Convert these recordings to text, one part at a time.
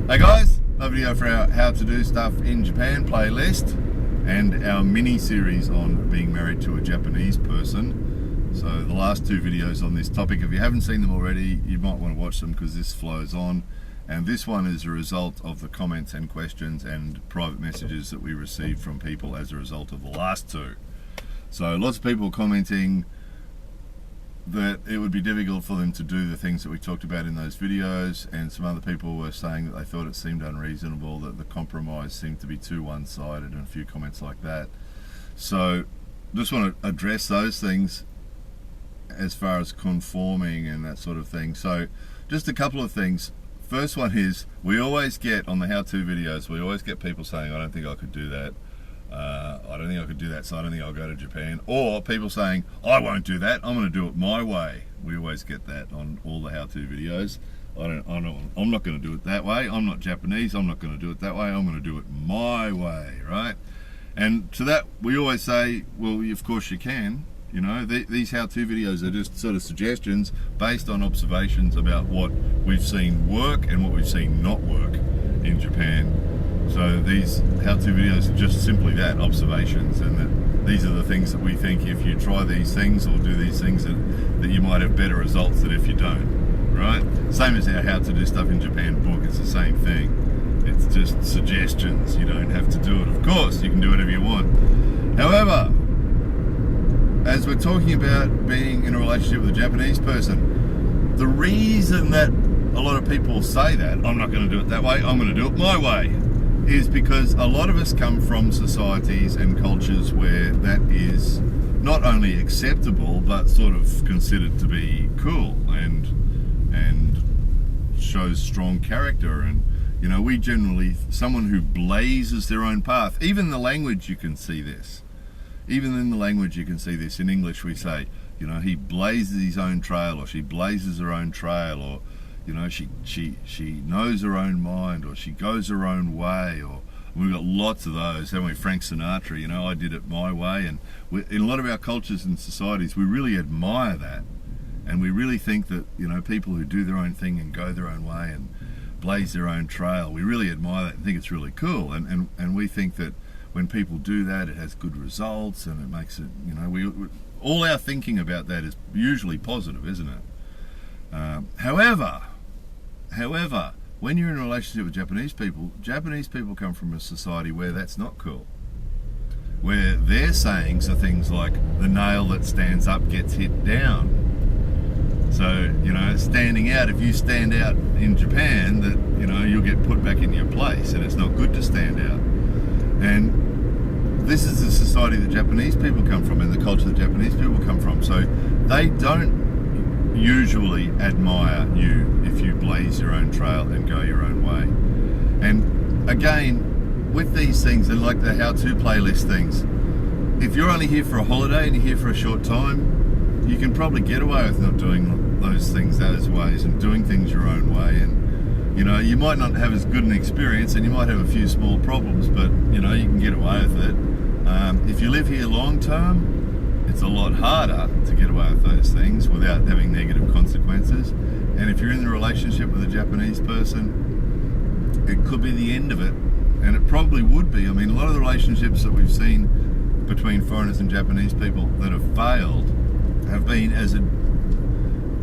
Hey guys, a video for our How to Do Stuff in Japan playlist and our mini-series on being married to a Japanese person. So the last two videos on this topic, if you haven't seen them already, you might want to watch them because this flows on. And this one is a result of the comments and questions and private messages that we received from people as a result of the last two. So lots of people commenting that it would be difficult for them to do the things that we talked about in those videos, and some other people were saying that they thought it seemed unreasonable, that the compromise seemed to be too one-sided, and a few comments like that. So just want to address those things as far as conforming and that sort of thing. So just a couple of things. First one is, we always get on the how-to videos, we always get people saying, I don't think I could do that. I don't think I could do that, so I don't think I'll go to Japan. Or people saying, I won't do that, I'm going to do it my way. We always get that on all the how-to videos. I'm not going to do it that way. I'm not Japanese, I'm not going to do it that way. I'm going to do it my way, right? And to that, we always say, well, of course you can. You know, these how-to videos are just sort of suggestions based on observations about what we've seen work and what we've seen not work in Japan. So these how-to videos are just simply that, observations, and that these are the things that we think if you try these things or do these things that you might have better results than if you don't, right? Same as our How to Do Stuff in Japan book, it's the same thing. It's just suggestions, you don't have to do it. Of course, you can do whatever you want. However, as we're talking about being in a relationship with a Japanese person, the reason that a lot of people say that, I'm not going to do it that way, I'm going to do it my way, is because a lot of us come from societies and cultures where that is not only acceptable but sort of considered to be cool and shows strong character. And you know, we generally, someone who blazes their own path, even the language you can see this. Even in the language you can see this. In English we say, you know, he blazes his own trail, or she blazes her own trail, or you know, she knows her own mind, or she goes her own way, or we've got lots of those, haven't we? Frank Sinatra, you know, I did it my way. And in a lot of our cultures and societies, we really admire that, and we really think that, you know, people who do their own thing and go their own way and blaze their own trail, we really admire that and think it's really cool. And we think that when people do that, it has good results, and it makes it, you know, all our thinking about that is usually positive, isn't it? However, when you're in a relationship with Japanese people come from a society where that's not cool. Where their sayings are things like, the nail that stands up gets hit down. So, you know, standing out, if you stand out in Japan, that, you know, you'll get put back in your place, and it's not good to stand out. And this is the society that Japanese people come from, and the culture that Japanese people come from. So they don't usually admire you if you blaze your own trail and go your own way. And again, with these things, and like the how-to playlist things, if you're only here for a holiday and you're here for a short time, you can probably get away with not doing those things those ways and doing things your own way. And you know, you might not have as good an experience, and you might have a few small problems, but you know, you can get away with it. If you live here long term, it's a lot harder to get away with those things without having negative consequences. And if you're in a relationship with a Japanese person, it could be the end of it, and it probably would be. I mean, a lot of the relationships that we've seen between foreigners and Japanese people that have failed have been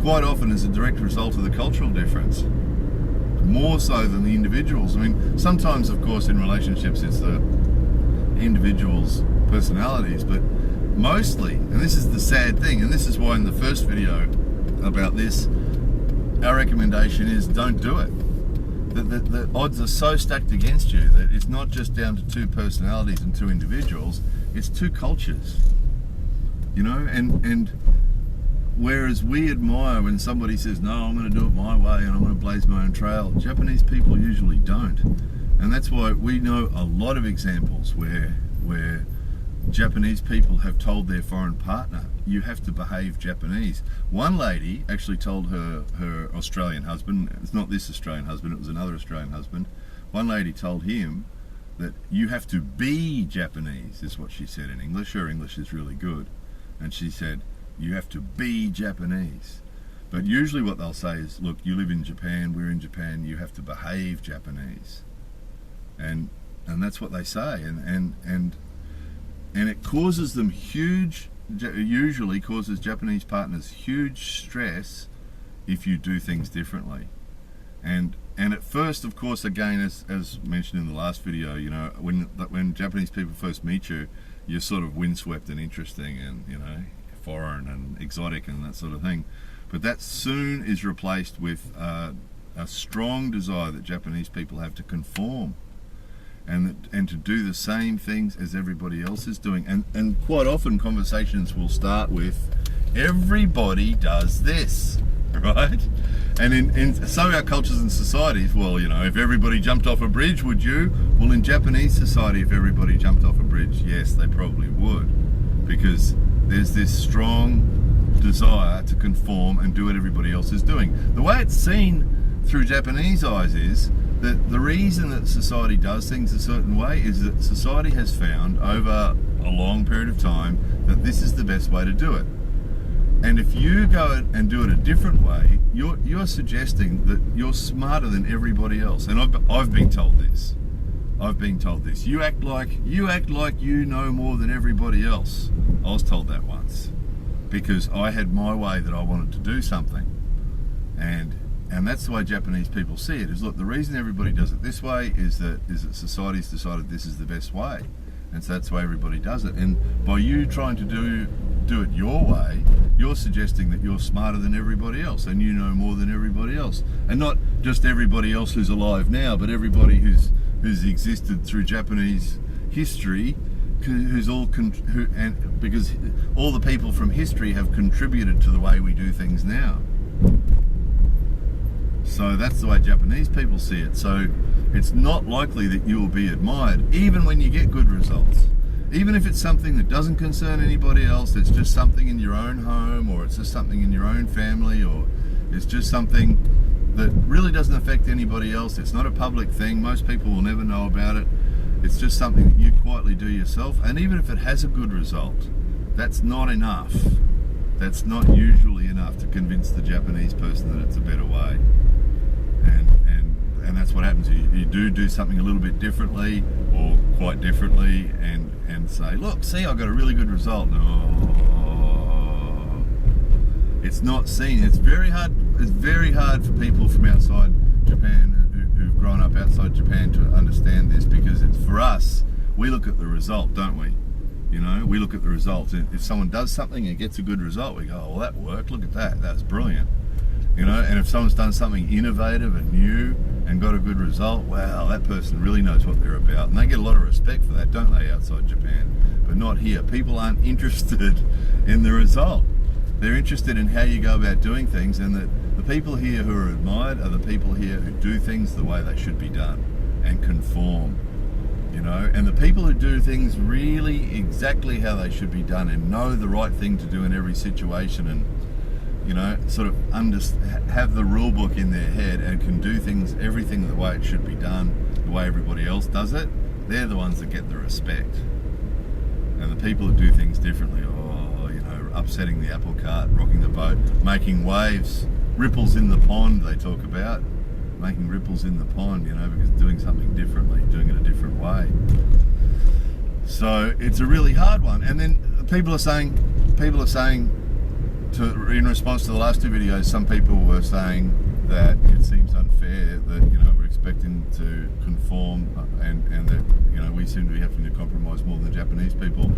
quite often as a direct result of the cultural difference, more so than the individuals. I mean, sometimes, of course, in relationships it's the individuals' personalities, but mostly, and this is the sad thing, and this is why in the first video about this, our recommendation is don't do it. The odds are so stacked against you that it's not just down to two personalities and two individuals, it's two cultures. You know, and whereas we admire when somebody says, no, I'm going to do it my way and I'm going to blaze my own trail, Japanese people usually don't. And that's why we know a lot of examples where Japanese people have told their foreign partner, you have to behave Japanese. One lady actually told her Australian husband, it's not this Australian husband, it was another Australian husband, one lady told him that you have to be Japanese, is what she said in English. Her English is really good. And she said, you have to be Japanese. But usually what they'll say is, look, you live in Japan, we're in Japan, you have to behave Japanese. And that's what they say. And it causes them usually causes Japanese partners huge stress if you do things differently. And at first, of course, again, as mentioned in the last video, you know, when Japanese people first meet you, you're sort of windswept and interesting and, you know, foreign and exotic and that sort of thing. But that soon is replaced with a strong desire that Japanese people have to conform and to do the same things as everybody else is doing. And quite often conversations will start with, everybody does this, right? And in some of our cultures and societies, well, you know, if everybody jumped off a bridge, would you? Well, in Japanese society, if everybody jumped off a bridge, yes, they probably would. Because there's this strong desire to conform and do what everybody else is doing. The way it's seen through Japanese eyes is that the reason that society does things a certain way is that society has found over a long period of time that this is the best way to do it. And if you go and do it a different way, you're suggesting that you're smarter than everybody else. And I've been told this. You act like you know more than everybody else. I was told that once because I had my way that I wanted to do something. And that's the way Japanese people see it, is look, the reason everybody does it this way is that society's decided this is the best way. And so that's why everybody does it. And by you trying to do it your way, you're suggesting that you're smarter than everybody else and you know more than everybody else. And not just everybody else who's alive now, but everybody who's existed through Japanese history, because all the people from history have contributed to the way we do things now. So that's the way Japanese people see it. So it's not likely that you will be admired, even when you get good results. Even if it's something that doesn't concern anybody else, it's just something in your own home, or it's just something in your own family, or it's just something that really doesn't affect anybody else. It's not a public thing. Most people will never know about it. It's just something that you quietly do yourself. And even if it has a good result, that's not enough. That's not usually enough to convince the Japanese person that it's a better way. And that's what happens. You do something a little bit differently or quite differently and say, look, see, I got a really good result. No, it's not seen. It's very hard for people from outside Japan who've grown up outside Japan to understand this, because it's, for us, we look at the result, don't we? You know, we look at the result. If someone does something and gets a good result, we go, oh, well, that worked. Look at that. That's brilliant. You know, and if someone's done something innovative and new and got a good result, wow, that person really knows what they're about. And they get a lot of respect for that, don't they, outside Japan? But not here. People aren't interested in the result. They're interested in how you go about doing things, and that the people here who are admired are the people here who do things the way they should be done and conform. You know, and the people who do things really exactly how they should be done and know the right thing to do in every situation, and, you know, sort of have the rule book in their head and can do things, everything the way it should be done, the way everybody else does it, they're the ones that get the respect. And the people who do things differently, upsetting the apple cart, rocking the boat, making waves, ripples in the pond, they talk about. Making ripples in the pond, you know, because doing something differently, doing it a different way. So it's a really hard one. And then people are saying, in response to the last two videos, some people were saying that it seems unfair that, you know, we're expecting to conform and that, you know, we seem to be having to compromise more than Japanese people.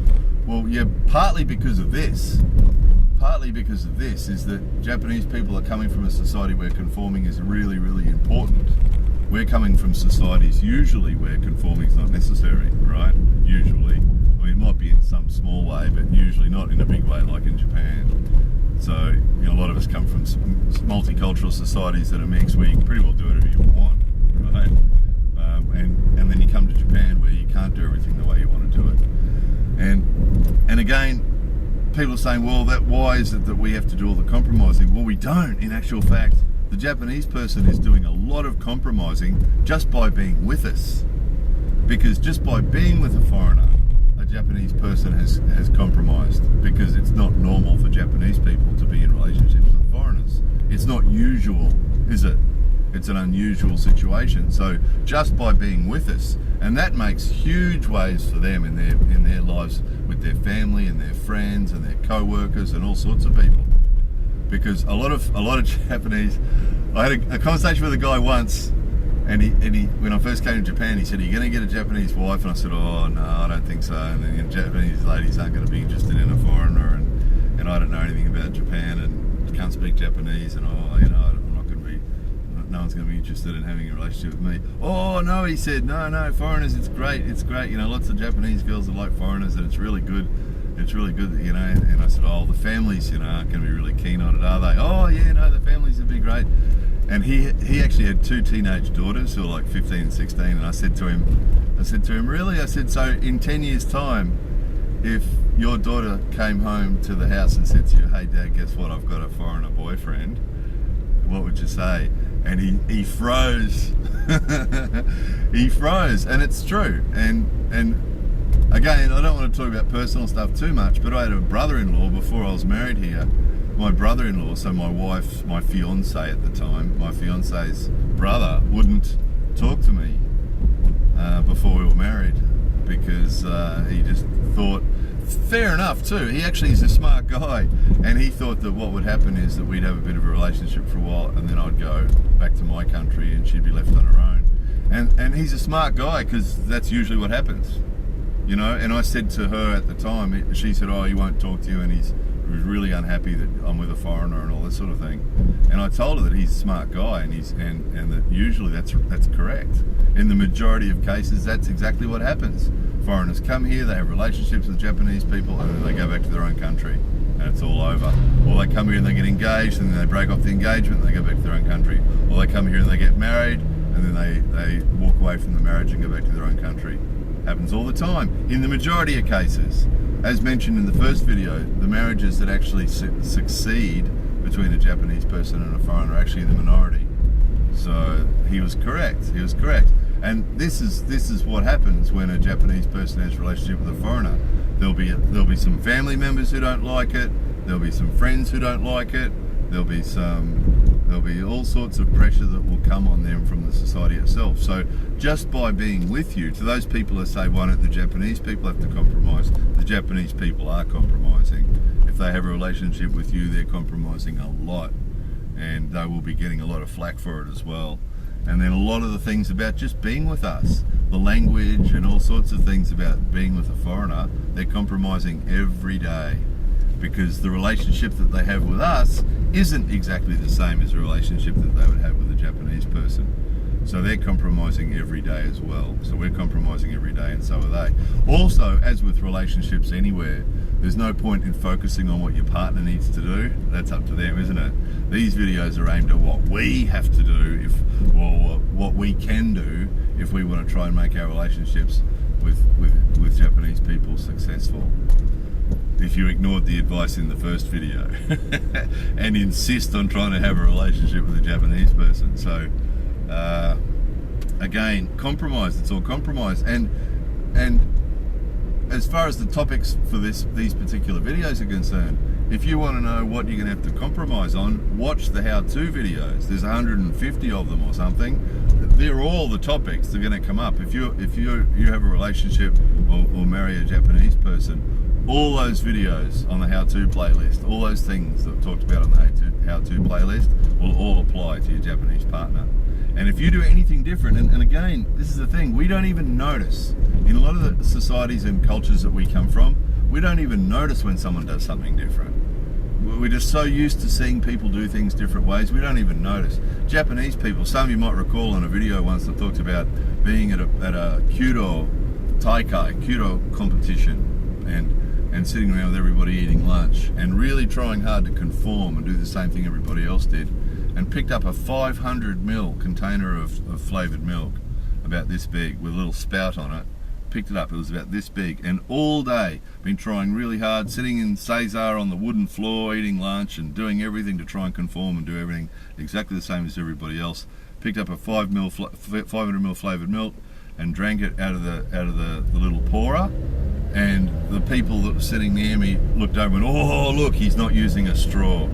Well, yeah, partly because of this is that Japanese people are coming from a society where conforming is really, really important. We're coming from societies usually where conforming is not necessary, right? Usually. I mean, it might be in some small way, but usually not in a big way like in Japan. So, you know, a lot of us come from multicultural societies that are mixed, where you can pretty well do whatever you want, right? And then you come to Japan where you can't do everything the way you want to do it. And again, people are saying, well, why is it that we have to do all the compromising? Well, we don't. In actual fact, the Japanese person is doing a lot of compromising just by being with us. Because just by being with a foreigner, a Japanese person has compromised, because it's not normal for Japanese people to be in relationships with foreigners. It's not usual, is it? It's an unusual situation. So just by being with us, and that makes huge waves for them in their lives, with their family and their friends and their co-workers and all sorts of people. Because a lot of Japanese, I had a conversation with a guy once, and he when I first came to Japan, he said, "Are you going to get a Japanese wife?" And I said, "Oh no, I don't think so." And then Japanese ladies aren't going to be interested in a foreigner, and I don't know anything about Japan and can't speak Japanese, and no one's going to be interested in having a relationship with me. "Oh no," he said, no, foreigners, it's great, lots of Japanese girls are like foreigners, and it's really good, and I said, "Oh, the families, aren't going to be really keen on it, are they?" "Oh yeah, no, the families would be great." And he actually had 2 teenage daughters who were like 15 and 16, and I said to him, "Really?" I said, "So in 10 years time, if your daughter came home to the house and said to you, 'Hey Dad, guess what, I've got a foreigner boyfriend,' what would you say?" And he froze. He froze, and it's true. And again, I don't want to talk about personal stuff too much, but I had a brother-in-law before I was married here. My brother-in-law, so my fiance at the time, my fiance's brother wouldn't talk to me before we were married, because he just thought, fair enough too, he actually is a smart guy, and he thought that what would happen is that we'd have a bit of a relationship for a while, and then I'd go back to my country and she'd be left on her own. And he's a smart guy, because that's usually what happens, and I said to her at the time, she said, "Oh, he won't talk to you, and he's really unhappy that I'm with a foreigner," and all this sort of thing. And I told her that he's a smart guy, and that usually that's correct. In the majority of cases, that's exactly what happens. Foreigners come here, they have relationships with Japanese people, and then they go back to their own country, and it's all over. Or they come here and they get engaged, and then they break off the engagement, and they go back to their own country. Or they come here and they get married, and then they walk away from the marriage and go back to their own country. Happens all the time, in the majority of cases. As mentioned in the first video, the marriages that actually succeed between a Japanese person and a foreigner are actually the minority. So he was correct. And this is what happens when a Japanese person has a relationship with a foreigner. There'll be some family members who don't like it. There'll be some friends who don't like it. There'll be all sorts of pressure that will come on them from the society itself. So just by being with you, to those people who say, "Why don't the Japanese people have to compromise?" The Japanese people are compromising. If they have a relationship with you, they're compromising a lot, and they will be getting a lot of flack for it as well. And then a lot of the things about just being with us, the language and all sorts of things about being with a foreigner, they're compromising every day, because the relationship that they have with us isn't exactly the same as the relationship that they would have with a Japanese person. So they're compromising every day as well. So we're compromising every day, and so are they. Also, as with relationships anywhere, there's no point in focusing on what your partner needs to do. That's up to them, isn't it? These videos are aimed at what we have to do, or what we can do if we want to try and make our relationships with Japanese people successful. If you ignored the advice in the first video and insist on trying to have a relationship with a Japanese person. So again, compromise, it's all compromise. And as far as the topics for these particular videos are concerned, if you want to know what you're going to have to compromise on, watch the how-to videos. There's 150 of them or something. They're all the topics that are going to come up. If you have a relationship or marry a Japanese person, all those videos on the how-to playlist, all those things that I've talked about on the how-to playlist will all apply to your Japanese partner. And if you do anything different, and again, this is the thing, we don't even notice. In a lot of the societies and cultures that we come from, we don't even notice when someone does something different. We're just so used to seeing people do things different ways, we don't even notice. Japanese people, some of you might recall on a video once I talked about being at a Kyudo competition, and sitting around with everybody eating lunch, and really trying hard to conform and do the same thing everybody else did, and picked up a 500ml container of flavoured milk, about this big, with a little spout on it. Picked it up, it was about this big, and all day been trying really hard, sitting in Caesar on the wooden floor eating lunch and doing everything to try and conform and do everything exactly the same as everybody else. Picked up a 500ml flavoured milk and drank it out of the little pourer, and the people that were sitting near me looked over and, "Oh look, he's not using a straw."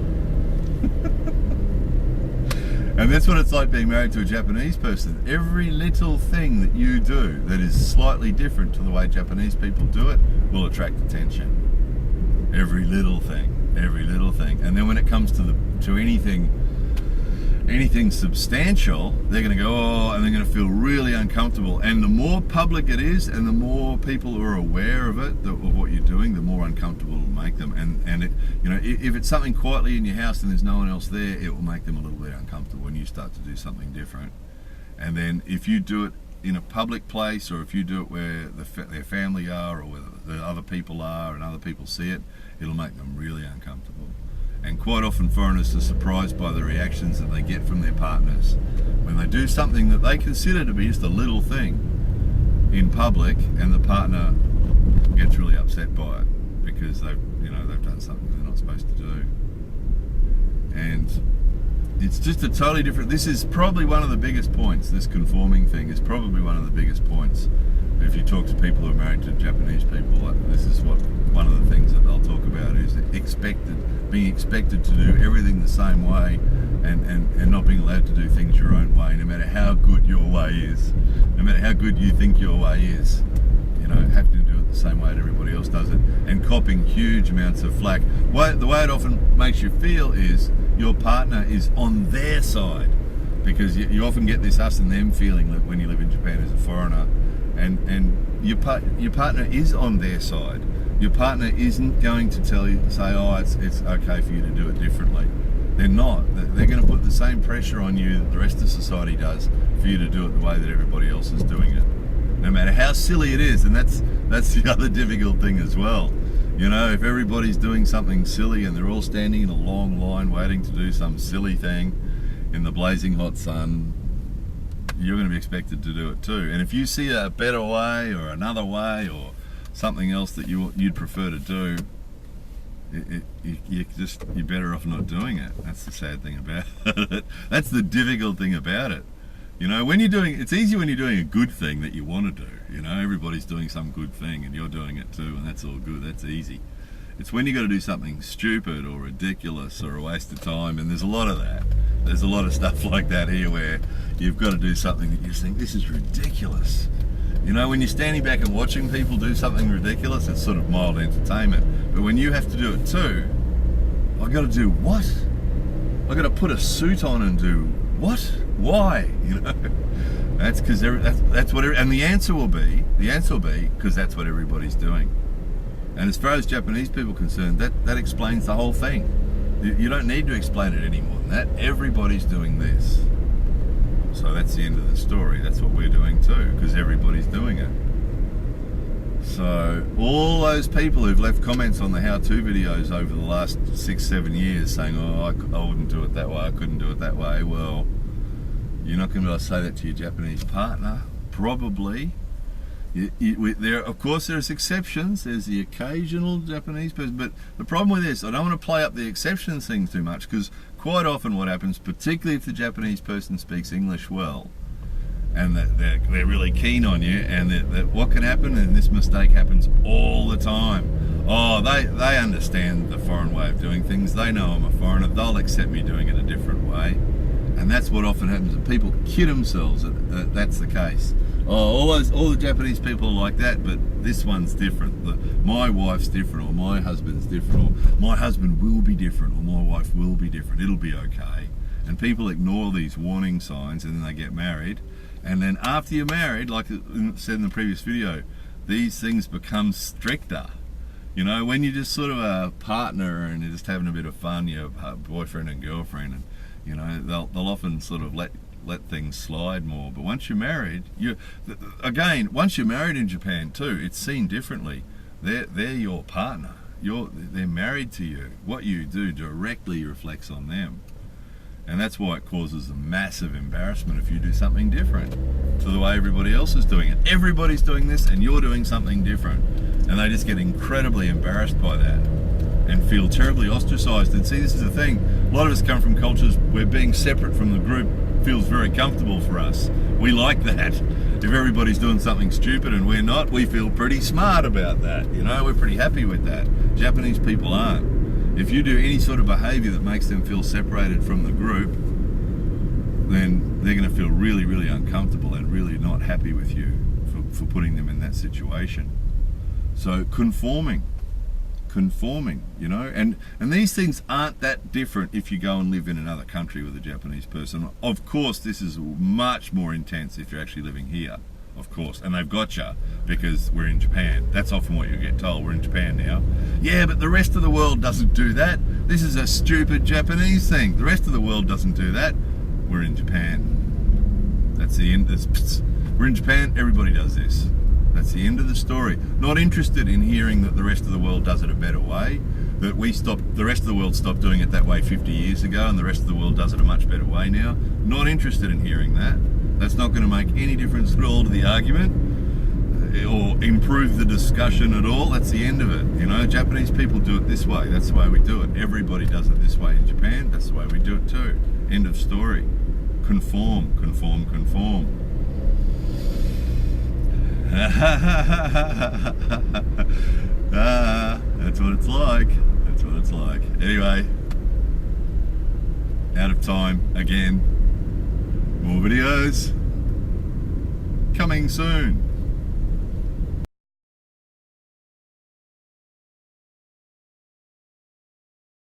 And that's what it's like being married to a Japanese person. Every little thing that you do that is slightly different to the way Japanese people do it will attract attention. Every little thing, every little thing. And then when it comes to anything substantial, they're going to go, oh, and they're going to feel really uncomfortable. And the more public it is, and the more people who are aware of it, of what you're doing, the more uncomfortable it'll make them. And it, you know, if it's something quietly in your house and there's no one else there, it will make them a little bit uncomfortable when you start to do something different. And then if you do it in a public place, or if you do it where their family are, or where the other people are and other people see it, it'll make them really uncomfortable. And quite often foreigners are surprised by the reactions that they get from their partners when they do something that they consider to be just a little thing in public, and the partner gets really upset by it because they've done something they're not supposed to do. And it's just a totally different. This is probably one of the biggest points. This conforming thing is probably one of the biggest points. If you talk to people who are married to Japanese people, this is one of the things that they'll talk about is being expected to do everything the same way, and not being allowed to do things your own way, no matter how good your way is, no matter how good you think your way is. You know, having to do it the same way that everybody else does it, and copping huge amounts of flack. The way it often makes you feel is your partner is on their side, because you often get this us and them feeling that when you live in Japan as a foreigner, and your partner is on their side. Your partner isn't going to say, oh, it's okay for you to do it differently. They're not. They're going to put the same pressure on you that the rest of society does for you to do it the way that everybody else is doing it, no matter how silly it is. And that's the other difficult thing as well. You know, if everybody's doing something silly and they're all standing in a long line waiting to do some silly thing in the blazing hot sun, you're going to be expected to do it too. And if you see a better way or another way or something else that you'd prefer to do, you're better off not doing it. That's the sad thing about it. That's the difficult thing about it. You know, it's easy when you're doing a good thing that you want to do. You know, everybody's doing some good thing and you're doing it too, and that's all good. That's easy. It's when you got to do something stupid or ridiculous or a waste of time, and there's a lot of that. There's a lot of stuff like that here where you've got to do something that you just think, this is ridiculous. You know, when you're standing back and watching people do something ridiculous, it's sort of mild entertainment. But when you have to do it too, I've got to do what? I've got to put a suit on and do what? Why? You know, that's because that's what. And the answer will be because that's what everybody's doing. And as far as Japanese people are concerned, that explains the whole thing. You don't need to explain it any more than that. Everybody's doing this. So that's the end of the story. That's what we're doing too, because everybody's doing it. So all those people who've left comments on the how-to videos over the last 6-7 years saying, oh, I wouldn't do it that way, I couldn't do it that way, well, you're not going to be able to say that to your Japanese partner, probably. Of course, there's exceptions. There's the occasional Japanese person, but the problem with this, I don't want to play up the exceptions thing too much, because quite often what happens, particularly if the Japanese person speaks English well, and that they're really keen on you, and that what can happen, and this mistake happens all the time. Oh, they understand the foreign way of doing things. They know I'm a foreigner. They'll accept me doing it a different way, and that's what often happens. And people kid themselves that that's the case. Oh, all the Japanese people are like that, but this one's different. My wife's different, or my husband's different, or my husband will be different, or my wife will be different. It'll be okay. And people ignore these warning signs, and then they get married. And then after you're married, like I said in the previous video, these things become stricter. You know, when you're just sort of a partner and you're just having a bit of fun, you're a boyfriend and girlfriend, and you know they'll often sort of let things slide more. But once you're married, once you're married in Japan too, it's seen differently. They're your partner. They're married to you. What you do directly reflects on them. And that's why it causes a massive embarrassment if you do something different to the way everybody else is doing it. Everybody's doing this and you're doing something different. And they just get incredibly embarrassed by that and feel terribly ostracized. And see, this is the thing. A lot of us come from cultures where being separate from the group feels very comfortable for us. We like that. If everybody's doing something stupid and we're not, we feel pretty smart about that. You know, we're pretty happy with that. Japanese people aren't. If you do any sort of behavior that makes them feel separated from the group, then they're going to feel really, really uncomfortable and really not happy with you for putting them in that situation. So conforming, you know, and these things aren't that different if you go and live in another country with a Japanese person. Of course, this is much more intense if you're actually living here, of course, and they've got you because we're in Japan. That's often what you get told. We're in Japan now. Yeah, but the rest of the world doesn't do that. This is a stupid Japanese thing. The rest of the world doesn't do that. We're in Japan. That's the end. We're in Japan. Everybody does this. That's the end of the story. Not interested in hearing that the rest of the world does it a better way, that the rest of the world stopped doing it that way 50 years ago and the rest of the world does it a much better way now. Not interested in hearing that. That's not going to make any difference at all to the argument or improve the discussion at all. That's the end of it. You know, Japanese people do it this way. That's the way we do it. Everybody does it this way in Japan. That's the way we do it too. End of story. Conform, conform, conform. That's what it's like. That's what it's like. Anyway, out of time again. More videos coming soon.